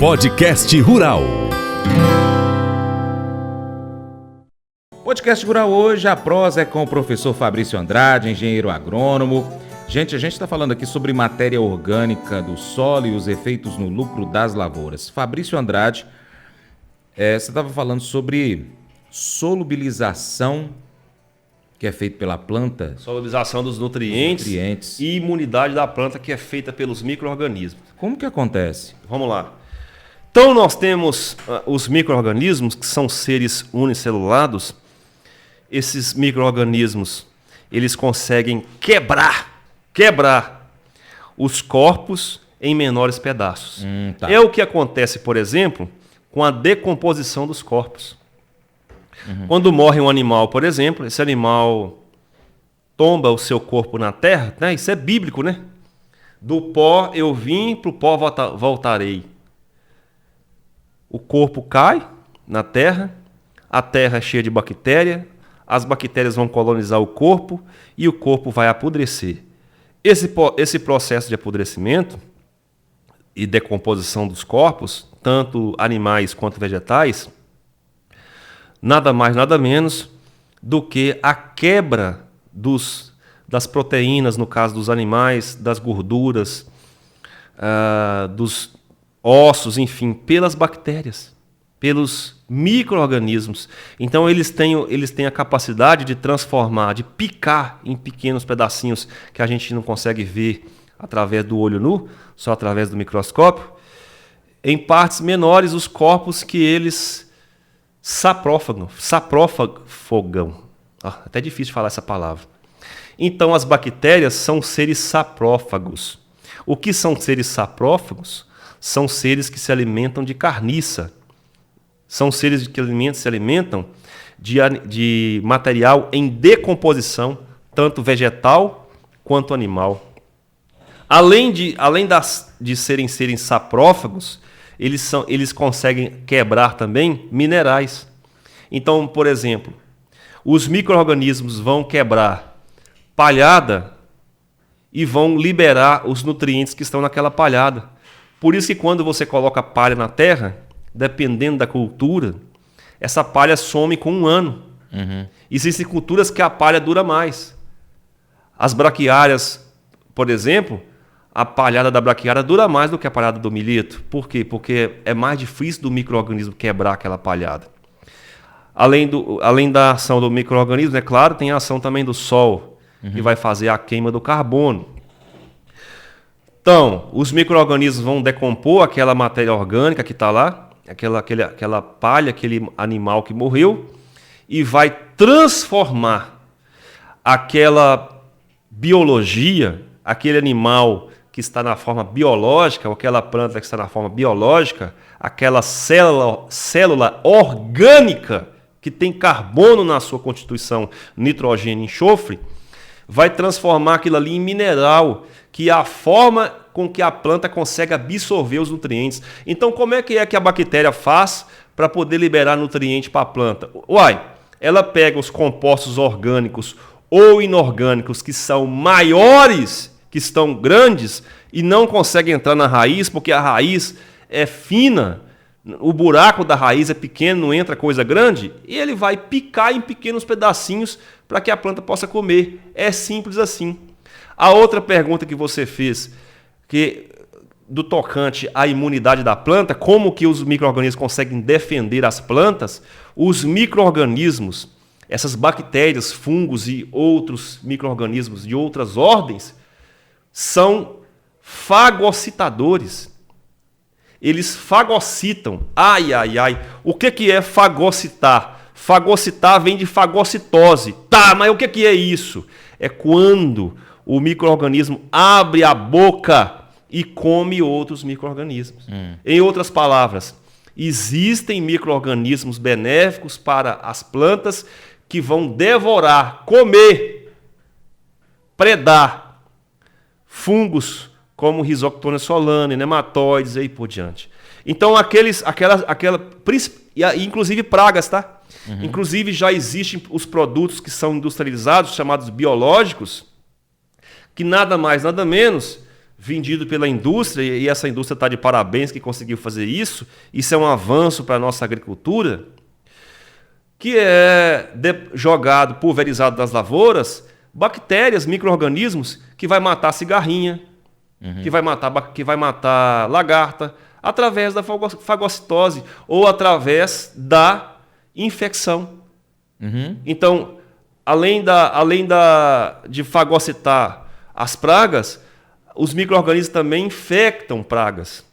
Podcast Rural. Podcast Rural hoje, a prosa é com o professor Fabrício Andrade, engenheiro agrônomo. Gente, a gente está falando aqui sobre matéria orgânica do solo e os efeitos no lucro das lavouras. Fabrício Andrade, você estava falando sobre solubilização que é feita pela planta. Solubilização dos nutrientes e imunidade da planta que é feita pelos micro-organismos. Como que acontece? Vamos lá. Então nós temos os micro-organismos, que são seres unicelulados. Esses micro-organismos, eles conseguem quebrar os corpos em menores pedaços. Tá. É o que acontece, por exemplo, com a decomposição dos corpos. Quando morre um animal, por exemplo, esse animal tomba o seu corpo na terra, né? Isso é bíblico, né? Do pó eu vim, para o pó voltarei. O corpo cai na terra, a terra é cheia de bactéria, as bactérias vão colonizar o corpo e o corpo vai apodrecer. Esse processo de apodrecimento e decomposição dos corpos, tanto animais quanto vegetais, nada mais, nada menos do que a quebra das proteínas, no caso dos animais, das gorduras, dos ossos, enfim, pelas bactérias, pelos micro-organismos. Então eles têm a capacidade de transformar, de picar em pequenos pedacinhos que a gente não consegue ver através do olho nu, só através do microscópio, em partes menores os corpos que eles saprófagam. Até difícil falar essa palavra. Então as bactérias são seres saprófagos. O que são seres saprófagos? São seres que se alimentam de carniça. São seres que se alimentam de material em decomposição, tanto vegetal quanto animal. Além de serem seres saprófagos, eles conseguem quebrar também minerais. Então, por exemplo, os micro-organismos vão quebrar palhada e vão liberar os nutrientes que estão naquela palhada. Por isso que quando você coloca palha na terra, dependendo da cultura, essa palha some com 1 ano. Existem culturas que a palha dura mais. As braquiárias, por exemplo, a palhada da braquiária dura mais do que a palhada do milheto. Por quê? Porque é mais difícil do micro-organismo quebrar aquela palhada. Além da ação do micro-organismo, é claro, tem a ação também do sol, que vai fazer a queima do carbono. Então, os micro-organismos vão decompor aquela matéria orgânica que está lá, aquela palha, aquele animal que morreu, e vai transformar aquela biologia, aquele animal que está na forma biológica, ou aquela planta que está na forma biológica, aquela célula orgânica que tem carbono na sua constituição, nitrogênio e enxofre, vai transformar aquilo ali em mineral, que é a forma com que a planta consegue absorver os nutrientes. Então, como é que a bactéria faz para poder liberar nutriente para a planta? Ela pega os compostos orgânicos ou inorgânicos que são maiores, que estão grandes, e não conseguem entrar na raiz, porque a raiz é fina, o buraco da raiz é pequeno, não entra coisa grande, e ele vai picar em pequenos pedacinhos para que a planta possa comer. É simples assim. A outra pergunta que você fez, do tocante à imunidade da planta, como que os micro-organismos conseguem defender as plantas? Os micro-organismos, essas bactérias, fungos e outros micro-organismos de outras ordens, são fagocitadores. Eles fagocitam. O que é fagocitar? Fagocitar vem de fagocitose. Mas o que é isso? É quando o micro-organismo abre a boca e come outros micro-organismos. Em outras palavras, existem micro-organismos benéficos para as plantas que vão devorar, comer, predar fungos como Rhizoctona solane, nematóides e aí por diante. Então, inclusive pragas, tá? Inclusive já existem os produtos que são industrializados, chamados biológicos, que nada mais, nada menos vendido pela indústria, e essa indústria está de parabéns que conseguiu fazer isso. Isso é um avanço para a nossa agricultura, que é jogado, pulverizado das lavouras, bactérias, micro-organismos, que vai matar cigarrinha, que vai matar lagarta, através da fagocitose ou através da infecção. Então, além de fagocitar as pragas, os micro-organismos também infectam pragas,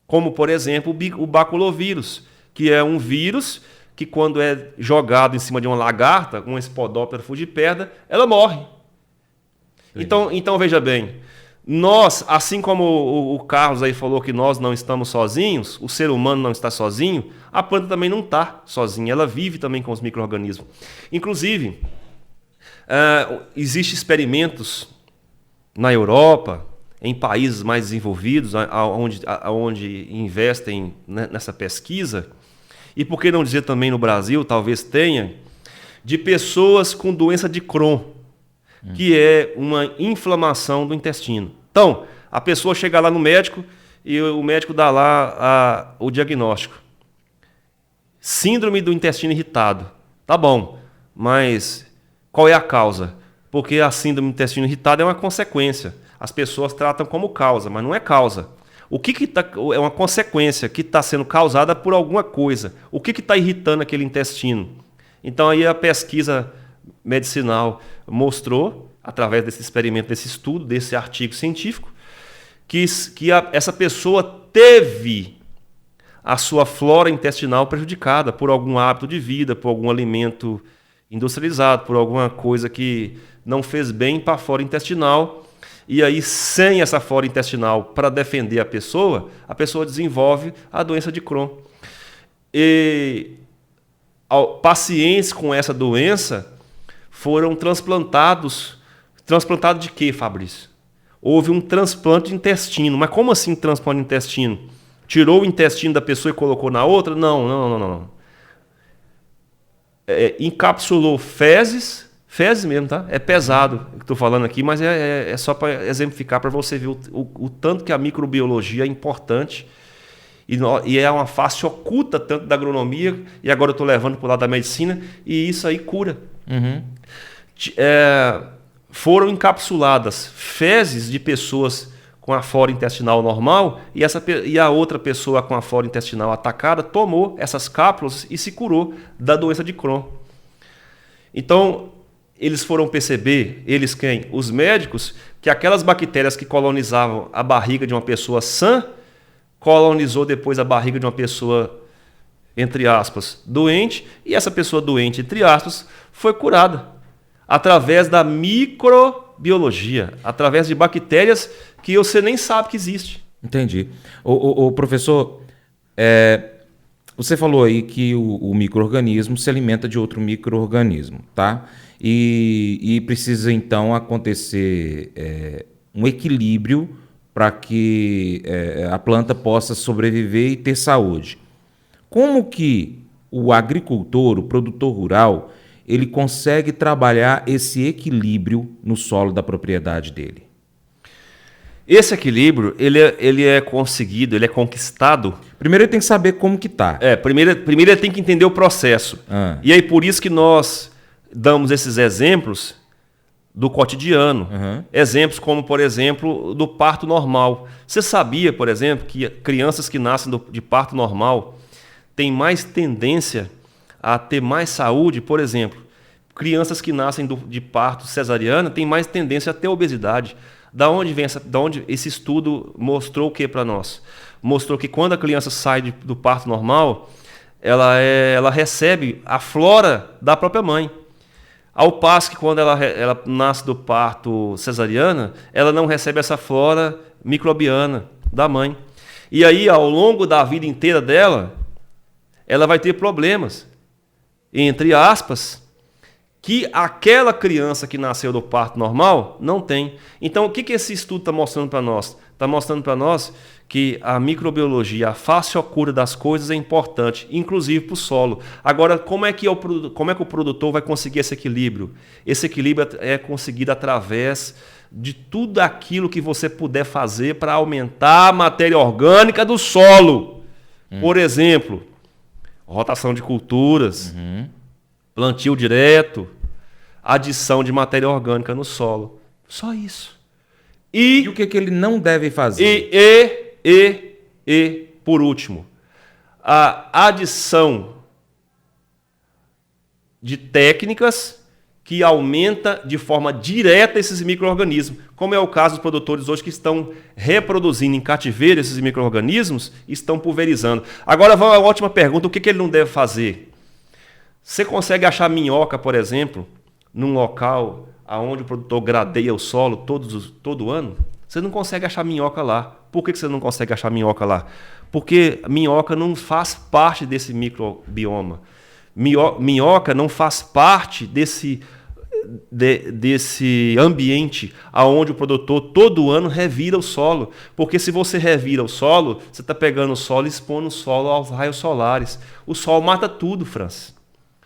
como, por exemplo, o baculovírus, que é um vírus que, quando é jogado em cima de uma lagarta, uma Spodoptera fugiperda, ela morre. Então, veja bem, nós, assim como o Carlos aí falou que nós não estamos sozinhos, o ser humano não está sozinho, a planta também não está sozinha, ela vive também com os micro-organismos. Inclusive, existem experimentos na Europa, em países mais desenvolvidos, onde investem nessa pesquisa, e por que não dizer também no Brasil, talvez tenha, de pessoas com doença de Crohn, que é uma inflamação do intestino. Então, a pessoa chega lá no médico e o médico dá lá o diagnóstico. Síndrome do intestino irritado. Tá bom, mas qual é a causa? Porque a síndrome do intestino irritado é uma consequência. As pessoas tratam como causa, mas não é causa. É uma consequência que está sendo causada por alguma coisa. O que está irritando aquele intestino? Então, aí a pesquisa medicinal mostrou, através desse experimento, desse estudo, desse artigo científico, que essa pessoa teve a sua flora intestinal prejudicada por algum hábito de vida, por algum alimento industrializado, por alguma coisa que não fez bem para a flora intestinal. E aí, sem essa flora intestinal para defender a pessoa desenvolve a doença de Crohn. E pacientes com essa doença foram transplantados. Transplantado de quê, Fabrício? Houve um transplante de intestino. Mas como assim transplante de intestino? Tirou o intestino da pessoa e colocou na outra? Não. Encapsulou fezes mesmo, tá? É pesado o que estou falando aqui, mas é só para exemplificar, para você ver o tanto que a microbiologia é importante e é uma face oculta tanto da agronomia, e agora eu estou levando para o lado da medicina, e isso aí cura. Foram encapsuladas fezes de pessoas com a flora intestinal normal, e a outra pessoa com a flora intestinal atacada tomou essas cápsulas e se curou da doença de Crohn. Então, eles foram perceber, eles quem? Os médicos, que aquelas bactérias que colonizavam a barriga de uma pessoa sã, colonizou depois a barriga de uma pessoa, entre aspas, doente, e essa pessoa doente, entre aspas, foi curada através da microbiologia, através de bactérias que você nem sabe que existe. Entendi. O professor, você falou aí que o micro-organismo se alimenta de outro micro-organismo, tá? E precisa, então, acontecer um equilíbrio para que a planta possa sobreviver e ter saúde. Como que o agricultor, o produtor rural, ele consegue trabalhar esse equilíbrio no solo da propriedade dele? Esse equilíbrio, ele é conseguido, ele é conquistado. Primeiro ele tem que saber como que tá. Primeiro ele tem que entender o processo. E aí por isso que nós damos esses exemplos do cotidiano. Exemplos como, por exemplo, do parto normal. Você sabia, por exemplo, que crianças que nascem de parto normal têm mais tendência a ter mais saúde? Por exemplo, crianças que nascem de parto cesariana têm mais tendência a ter obesidade. Da onde esse estudo mostrou o que para nós? Mostrou que quando a criança sai do parto normal, ela recebe a flora da própria mãe. Ao passo que quando ela nasce do parto cesariana, ela não recebe essa flora microbiana da mãe. E aí, ao longo da vida inteira dela, ela vai ter problemas, entre aspas, que aquela criança que nasceu do parto normal não tem. Então, o que esse estudo está mostrando para nós? Está mostrando para nós que a microbiologia, a fácil cura das coisas é importante, inclusive para o solo. Agora, como é que o produtor vai conseguir esse equilíbrio? Esse equilíbrio é conseguido através de tudo aquilo que você puder fazer para aumentar a matéria orgânica do solo. Por exemplo, rotação de culturas, plantio direto, adição de matéria orgânica no solo. Só isso. E o que ele não deve fazer? E, por último, a adição de técnicas que aumenta de forma direta esses micro-organismos, como é o caso dos produtores hoje que estão reproduzindo em cativeiro esses micro-organismos e estão pulverizando. Agora, uma ótima pergunta, o que ele não deve fazer? Você consegue achar minhoca, por exemplo, num local onde o produtor gradeia o solo todo ano? Você não consegue achar minhoca lá. Por que você não consegue achar minhoca lá? Porque minhoca não faz parte desse microbioma. Minhoca não faz parte desse ambiente onde o produtor todo ano revira o solo. Porque se você revira o solo, você está pegando o solo e expondo o solo aos raios solares. O sol mata tudo, Francis.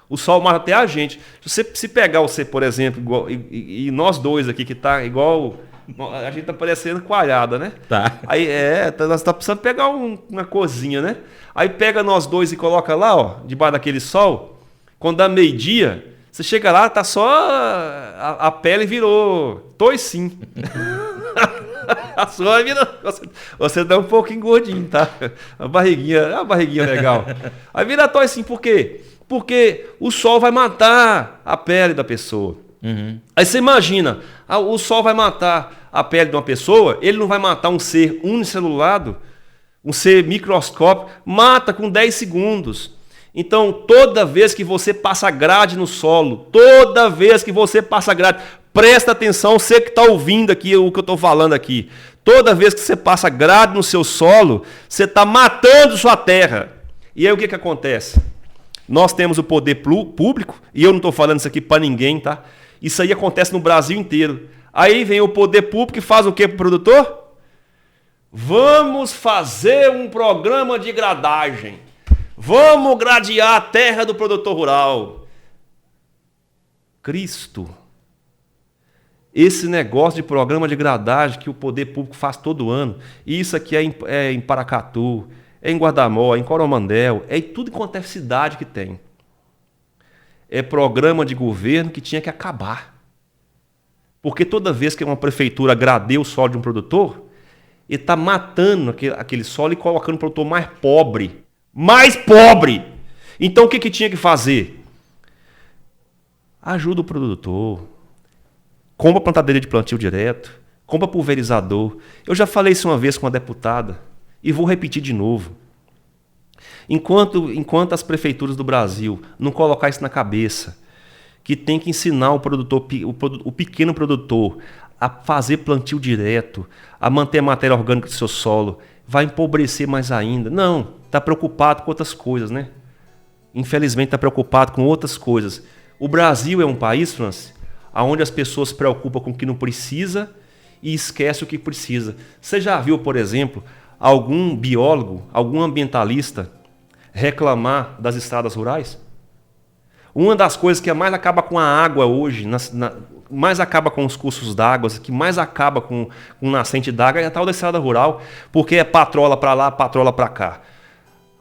O sol mata até a gente. Se pegar você, por exemplo, igual, e nós dois aqui, que tá igual... A gente tá parecendo coalhada, né? Tá. Aí nós tá precisando pegar uma cozinha, né? Aí pega nós dois e coloca lá, ó, debaixo daquele sol. Quando dá meio-dia, você chega lá, tá só... A pele virou toicinho. A sua virou... Você dá um pouquinho gordinho, tá? A barriguinha legal. Aí vira toicinho, por quê? Porque o sol vai matar a pele da pessoa. Aí você imagina, o sol vai matar a pele de uma pessoa, ele não vai matar um ser unicelulado, um ser microscópico, mata com 10 segundos. Então, toda vez que você passa grade no solo, presta atenção, você que está ouvindo aqui o que eu estou falando aqui. Toda vez que você passa grade no seu solo, você está matando sua terra. E aí o que acontece? Nós temos o poder público, e eu não estou falando isso aqui para ninguém, tá? Isso aí acontece no Brasil inteiro. Aí vem o poder público e faz o quê para o produtor? Vamos fazer um programa de gradagem. Vamos gradear a terra do produtor rural. Cristo. Esse negócio de programa de gradagem que o poder público faz todo ano, e isso aqui é em Paracatu, é em Guardamó, é em Coromandel, é em tudo quanto é cidade que tem. É programa de governo que tinha que acabar. Porque toda vez que uma prefeitura gradeia o solo de um produtor, ele está matando aquele solo e colocando o produtor mais pobre. Mais pobre! Então o que tinha que fazer? Ajuda o produtor. Compra plantadeira de plantio direto. Compra pulverizador. Eu já falei isso uma vez com uma deputada e vou repetir de novo. Enquanto as prefeituras do Brasil não colocar isso na cabeça, que tem que ensinar o pequeno produtor a fazer plantio direto, a manter a matéria orgânica do seu solo, vai empobrecer mais ainda. Não, está preocupado com outras coisas, né? Infelizmente está preocupado com outras coisas. O Brasil é um país, Francis, onde as pessoas se preocupam com o que não precisa e esquecem o que precisa. Você já viu, por exemplo, algum biólogo, algum ambientalista reclamar das estradas rurais? Uma das coisas que mais acaba com a água hoje, mais acaba com os cursos d'água, que mais acaba com nascente d'água é a tal da estrada rural, porque é patrola para lá, patrola para cá.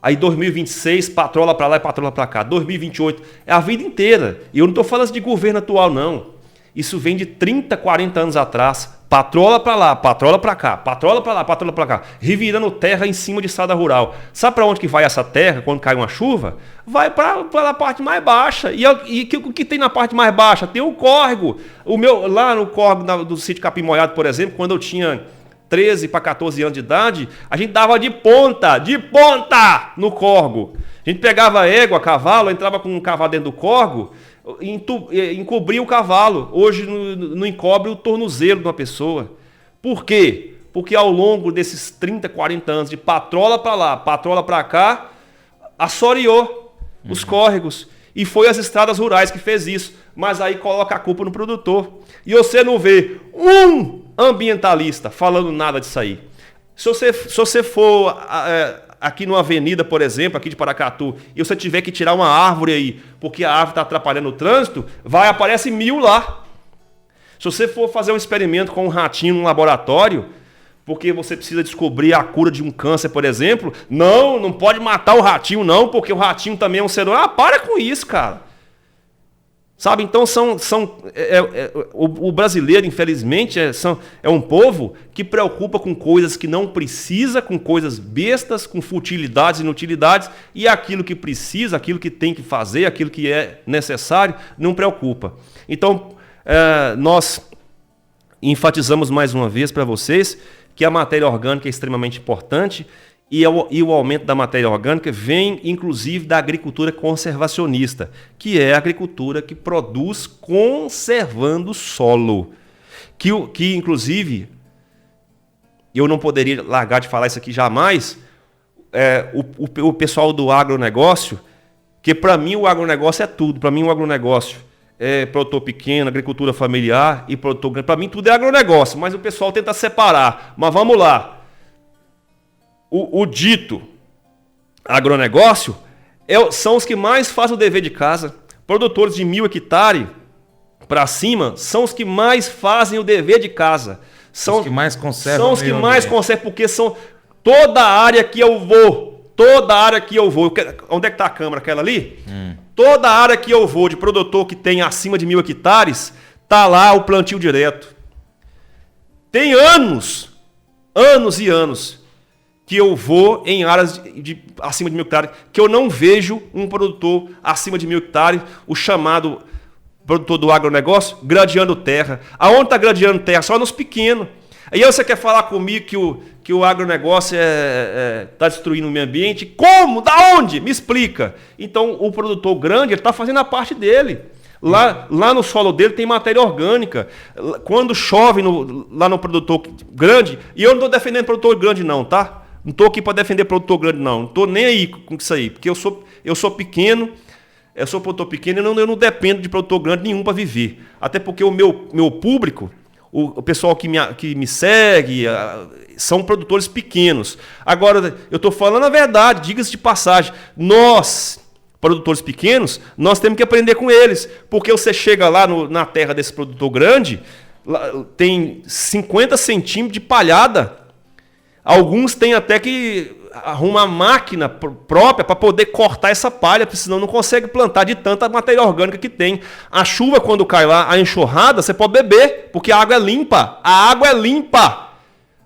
Aí 2026, patrola para lá e patrola para cá. 2028, é a vida inteira. E eu não estou falando de governo atual, não. Isso vem de 30, 40 anos atrás. Patrola para lá, patrola para cá, patrola para lá, patrola para cá. Revirando terra em cima de estrada rural. Sabe para onde que vai essa terra quando cai uma chuva? Vai para a parte mais baixa. E o que tem na parte mais baixa? Tem o córrego. Lá no córrego do sítio Capim Molhado, por exemplo, quando eu tinha 13 para 14 anos de idade, a gente dava de ponta no córrego. A gente pegava égua, cavalo, entrava com um cavalo dentro do córrego, encobria o cavalo. Hoje não encobre o tornozelo de uma pessoa. Por quê? Porque ao longo desses 30, 40 anos de patrola para lá, patrola para cá, assoreou os córregos. E foi as estradas rurais que fez isso. Mas aí coloca a culpa no produtor. E você não vê um ambientalista falando nada disso aí. Se você for aqui numa avenida, por exemplo, aqui de Paracatu, e você tiver que tirar uma árvore aí, porque a árvore está atrapalhando o trânsito, aparece 1000 lá. Se você for fazer um experimento com um ratinho num laboratório, porque você precisa descobrir a cura de um câncer, por exemplo, não pode matar o ratinho não, porque o ratinho também é um ser humano. Para com isso, cara. Sabe, então o brasileiro, infelizmente, é um povo que preocupa com coisas que não precisa, com coisas bestas, com futilidades e inutilidades, e aquilo que precisa, aquilo que tem que fazer, aquilo que é necessário, não preocupa. Então, nós enfatizamos mais uma vez para vocês que a matéria orgânica é extremamente importante, e o aumento da matéria orgânica vem, inclusive, da agricultura conservacionista, que é a agricultura que produz conservando o solo. Que inclusive, eu não poderia largar de falar isso aqui jamais, o pessoal do agronegócio, que para mim o agronegócio é tudo. Para mim o agronegócio é produtor pequeno, agricultura familiar e produtor grande. Para mim tudo é agronegócio, mas o pessoal tenta separar. Mas vamos lá. O dito agronegócio são os que mais fazem o dever de casa. Produtores de 1000 hectares para cima são os que mais fazem o dever de casa. São os que mais conservam. São os que mais conservam, porque são toda a área que eu vou. Onde é que está a câmara? Aquela ali? Toda a área que eu vou de produtor que tem acima de 1000 hectares, está lá o plantio direto. Tem anos e anos que eu vou em áreas acima de 1000 hectares, que eu não vejo um produtor acima de 1000 hectares, o chamado produtor do agronegócio, gradeando terra. Aonde está gradeando terra? Só nos pequenos. Aí você quer falar comigo que o agronegócio está destruindo o meio ambiente? Como? Da onde? Me explica. Então, o produtor grande está fazendo a parte dele. Lá no solo dele tem matéria orgânica. Quando chove lá no produtor grande, e eu não estou defendendo produtor grande não, tá? Não estou aqui para defender produtor grande não. Não estou nem aí com isso aí, porque eu sou pequeno, eu sou produtor pequeno e eu não dependo de produtor grande nenhum para viver. Até porque o meu público, o pessoal que me segue, são produtores pequenos. Agora, eu estou falando a verdade, diga-se de passagem. Nós, produtores pequenos, nós temos que aprender com eles. Porque você chega lá na terra desse produtor grande, lá, tem 50 centímetros de palhada. Alguns têm até que arrumar máquina própria para poder cortar essa palha, porque senão não consegue plantar de tanta matéria orgânica que tem. A chuva, quando cai lá, a enxurrada, você pode beber, porque a água é limpa. A água é limpa.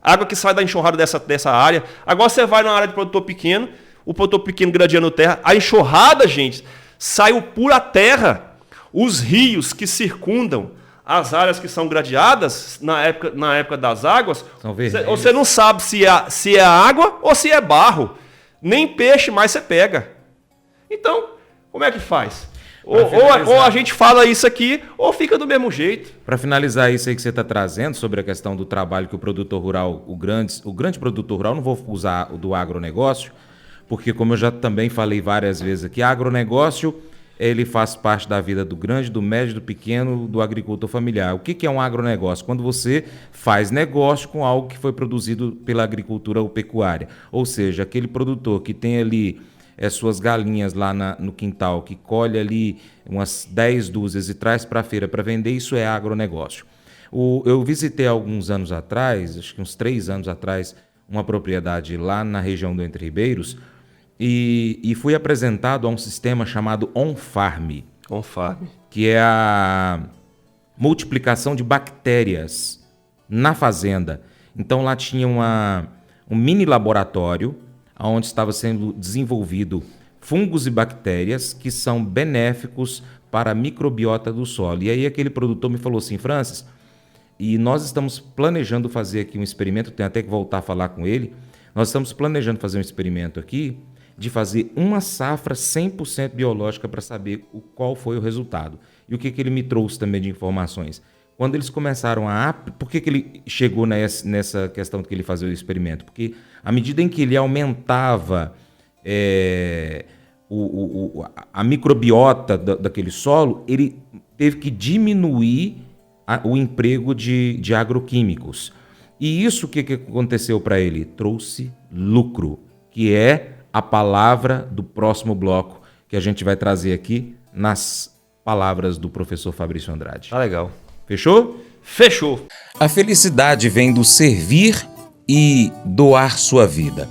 A água que sai da enxurrada dessa área. Agora você vai na área de produtor pequeno, o produtor pequeno gradeando terra. A enxurrada, gente, saiu pura terra. Os rios que circundam as áreas que são gradeadas, na época das águas, você não sabe se é água ou se é barro. Nem peixe mais você pega. Então, como é que faz? Ou a gente fala isso aqui, ou fica do mesmo jeito. Para finalizar isso aí que você está trazendo sobre a questão do trabalho que o produtor rural, o grande produtor rural, não vou usar o do agronegócio, porque como eu já também falei várias vezes aqui, agronegócio ele faz parte da vida do grande, do médio, do pequeno, do agricultor familiar. O que é um agronegócio? Quando você faz negócio com algo que foi produzido pela agricultura ou pecuária. Ou seja, aquele produtor que tem ali suas galinhas lá no quintal, que colhe ali umas 10 dúzias e traz para a feira para vender, isso é agronegócio. Eu visitei alguns anos atrás, acho que uns 3 anos atrás, uma propriedade lá na região do Entre Ribeiros, e fui apresentado a um sistema chamado On-Farm. On-Farm. Que é a multiplicação de bactérias na fazenda. Então lá tinha um mini laboratório onde estava sendo desenvolvido fungos e bactérias que são benéficos para a microbiota do solo. E aí aquele produtor me falou assim: Francis, e nós estamos planejando fazer aqui um experimento, tenho até que voltar a falar com ele, nós estamos planejando fazer um experimento aqui de fazer uma safra 100% biológica para saber qual foi o resultado. E o que ele me trouxe também de informações? Quando eles começaram Por que ele chegou nessa questão de que ele fazia o experimento? Porque à medida em que ele aumentava a microbiota daquele solo, ele teve que diminuir o emprego de agroquímicos. E isso, o que aconteceu para ele? Trouxe lucro, que é a palavra do próximo bloco que a gente vai trazer aqui nas palavras do professor Fabrício Andrade. Tá legal. Fechou? Fechou. A felicidade vem do servir e doar sua vida.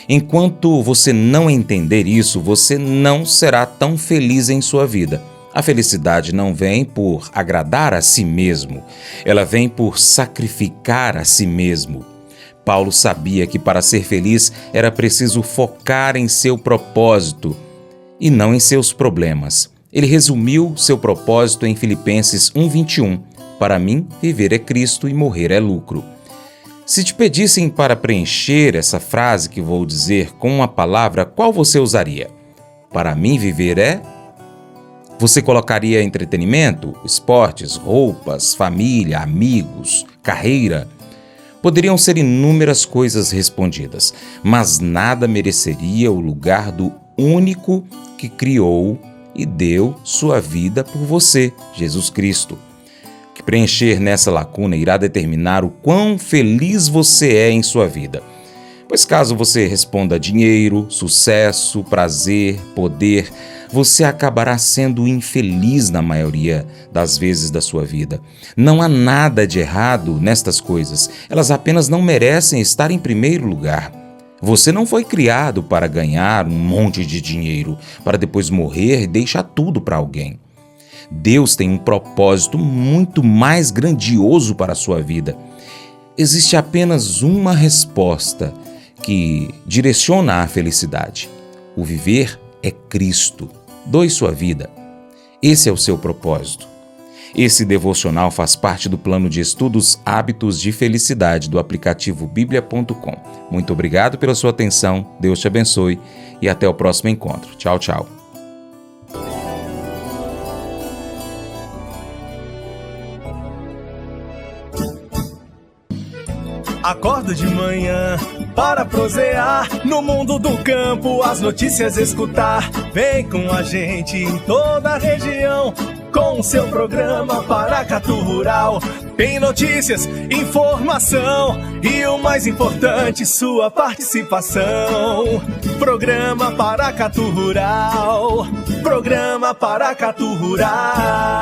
Enquanto você não entender isso, você não será tão feliz em sua vida. A felicidade não vem por agradar a si mesmo, ela vem por sacrificar a si mesmo. Paulo sabia que para ser feliz era preciso focar em seu propósito e não em seus problemas. Ele resumiu seu propósito em Filipenses 1:21. Para mim, viver é Cristo e morrer é lucro. Se te pedissem para preencher essa frase que vou dizer com uma palavra, qual você usaria? Para mim, viver é... Você colocaria entretenimento, esportes, roupas, família, amigos, carreira? Poderiam ser inúmeras coisas respondidas, mas nada mereceria o lugar do único que criou e deu sua vida por você, Jesus Cristo. Que preencher nessa lacuna irá determinar o quão feliz você é em sua vida. Pois caso você responda dinheiro, sucesso, prazer, poder, você acabará sendo infeliz na maioria das vezes da sua vida. Não há nada de errado nestas coisas, elas apenas não merecem estar em primeiro lugar. Você não foi criado para ganhar um monte de dinheiro, para depois morrer e deixar tudo para alguém. Deus tem um propósito muito mais grandioso para a sua vida. Existe apenas uma resposta que direciona a felicidade. O viver é Cristo. Doe sua vida. Esse é o seu propósito. Esse devocional faz parte do plano de estudos Hábitos de Felicidade do aplicativo bíblia.com. Muito obrigado pela sua atenção, Deus te abençoe e até o próximo encontro. Tchau, tchau. Acordo de manhã para prosear no mundo do campo, as notícias escutar. Vem com a gente em toda a região com o seu programa Paracatu Rural. Tem notícias, informação e o mais importante, sua participação. Programa Paracatu Rural. Programa Paracatu Rural.